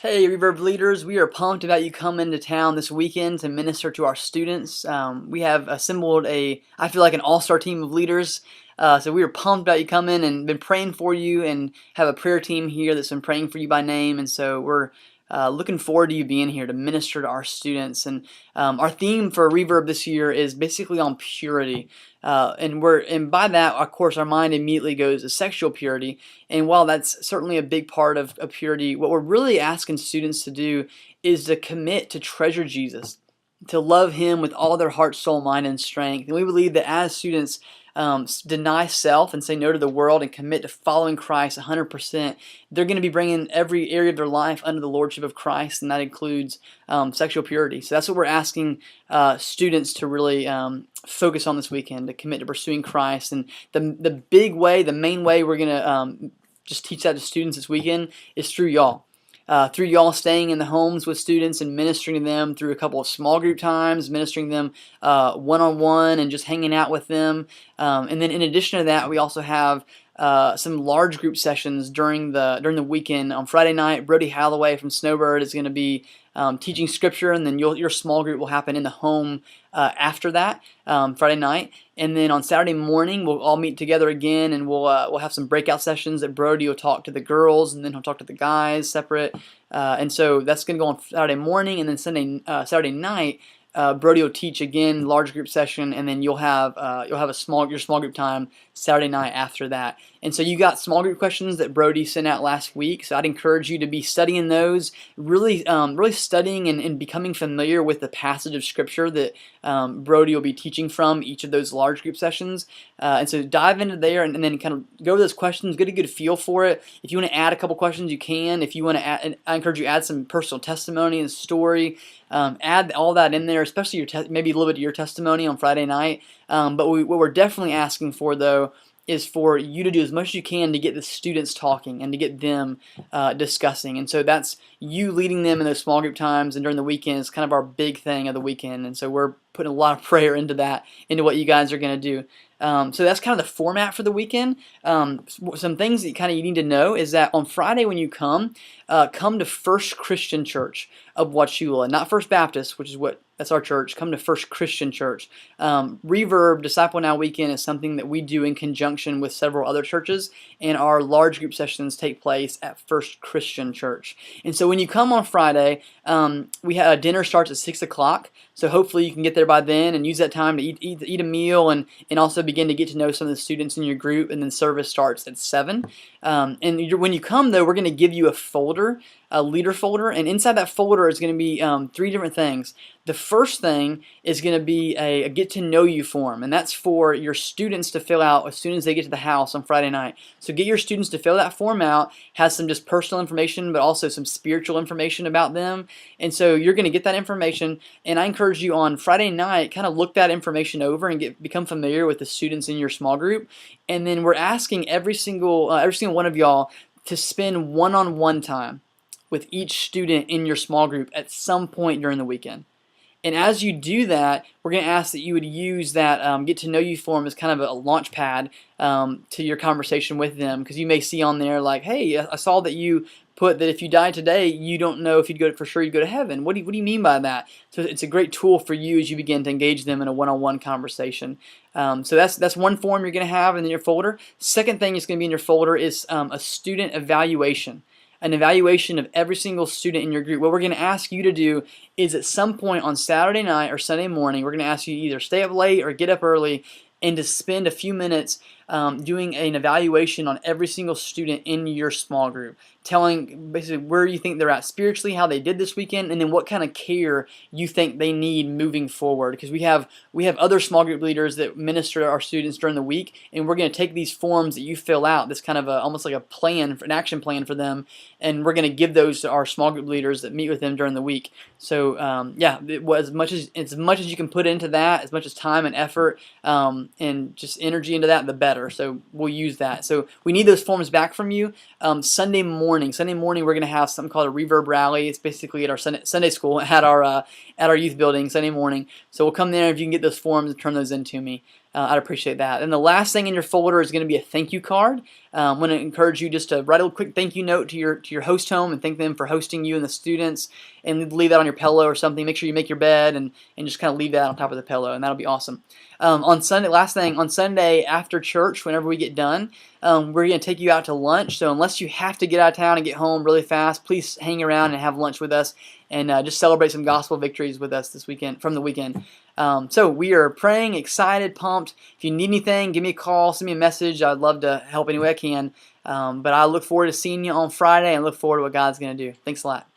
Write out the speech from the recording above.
Hey, Reverb leaders, we are pumped about you coming to town this weekend to minister to our students. We have assembled I feel like an all-star team of leaders. So we are pumped about you coming and been praying for you and have a prayer team here that's been praying for you by name. And so we're looking forward to you being here to minister to our students. And our theme for Reverb this year is basically on purity. And by that, of course, our mind immediately goes to sexual purity. And while that's certainly a big part of purity, what we're really asking students to do is to commit to treasure Jesus, to love Him with all their heart, soul, mind, and strength. And we believe that as students deny self and say no to the world and commit to following Christ 100%, they're going to be bringing every area of their life under the lordship of Christ, and that includes sexual purity. So that's what we're asking students to really focus on this weekend, to commit to pursuing Christ. And the big way, the main way we're going to just teach that to students this weekend is through y'all. Through y'all staying in the homes with students and ministering to them through a couple of small group times, ministering them one-on-one and just hanging out with them. And then in addition to that, we also have some large group sessions during the weekend. On Friday night, Brody Halloway from Snowbird is going to be teaching scripture, and then your small group will happen in the home after that Friday night. And then on Saturday morning, we'll all meet together again, and we'll have some breakout sessions that Brody will talk to the girls, and then he'll talk to the guys separate. And so that's going to go on Saturday morning, and then Saturday night, Brody will teach again, large group session, and then you'll have your small group time Saturday night after that. And so you got small group questions that Brody sent out last week. So I'd encourage you to be studying those, really studying and becoming familiar with the passage of Scripture that Brody will be teaching from each of those large group sessions. And so dive into there and then kind of go over those questions, get a good feel for it. If you want to add a couple questions, you can. If you want to add, I encourage you to add some personal testimony and story. Add all that in there, especially maybe a little bit of your testimony on Friday night. But what we're definitely asking for, though, is for you to do as much as you can to get the students talking and to get them discussing. And so that's you leading them in those small group times and during the weekend is kind of our big thing of the weekend. And so we're putting a lot of prayer into that, into what you guys are going to do. So that's kind of the format for the weekend. Some things that you need to know is that on Friday when you come to First Christian Church of Wauchula, not First Baptist, which is that's our church. Come to First Christian Church. Reverb Disciple Now Weekend is something that we do in conjunction with several other churches, and our large group sessions take place at First Christian Church. And so when you come on Friday, dinner starts at 6 o'clock. So hopefully you can get there by then and use that time to eat a meal and also begin to get to know some of the students in your group. And then service starts at 7. When you come, though, we're going to give you a folder, a leader folder, and inside that folder is going to be 3 different things. The first thing is going to be a get to know you form, and that's for your students to fill out as soon as they get to the house on Friday night. So get your students to fill that form out. Has some just personal information, but also some spiritual information about them. And so you're going to get that information, and I encourage you on Friday night, kind of look that information over and become familiar with the students in your small group. And then we're asking every single one of y'all to spend one-on-one time with each student in your small group at some point during the weekend. And as you do that, we're going to ask that you would use that get to know you form as kind of a launch pad to your conversation with them, because you may see on there like, hey, I saw that you put that if you died today, you don't know if you'd go to heaven. What do you mean by that? So it's a great tool for you as you begin to engage them in a one-on-one conversation. So that's one form you're going to have in your folder. Second thing is going to be in your folder is a student evaluation. An evaluation of every single student in your group. What we're going to ask you to do is at some point on Saturday night or Sunday morning, we're going to ask you to either stay up late or get up early and to spend a few minutes doing an evaluation on every single student in your small group, telling basically where you think they're at spiritually, how they did this weekend, and then what kind of care you think they need moving forward. Because we have other small group leaders that minister to our students during the week, and we're going to take these forms that you fill out, this kind of almost like a plan, an action plan for them, and we're going to give those to our small group leaders that meet with them during the week. So as much as you can put into that, as much as time and effort and just energy into that, the better. So we'll use that. So we need those forms back from you. Sunday morning, we're going to have something called a Reverb rally. It's basically at our Sunday school at our youth building Sunday morning. So we'll come there if you can get those forms and turn those in to me. I'd appreciate that. And the last thing in your folder is going to be a thank you card. I'm going to encourage you just to write a quick thank you note to your host home and thank them for hosting you and the students, and leave that on your pillow or something. Make sure you make your bed and just kind of leave that on top of the pillow, and that'll be awesome. On Sunday, last thing, on Sunday after church, whenever we get done, we're going to take you out to lunch. So unless you have to get out of town and get home really fast, please hang around and have lunch with us, and just celebrate some gospel victories with us this weekend, from the weekend. So we are praying, excited, pumped. If you need anything, give me a call, send me a message. I'd love to help any way I can. But I look forward to seeing you on Friday and look forward to what God's going to do. Thanks a lot.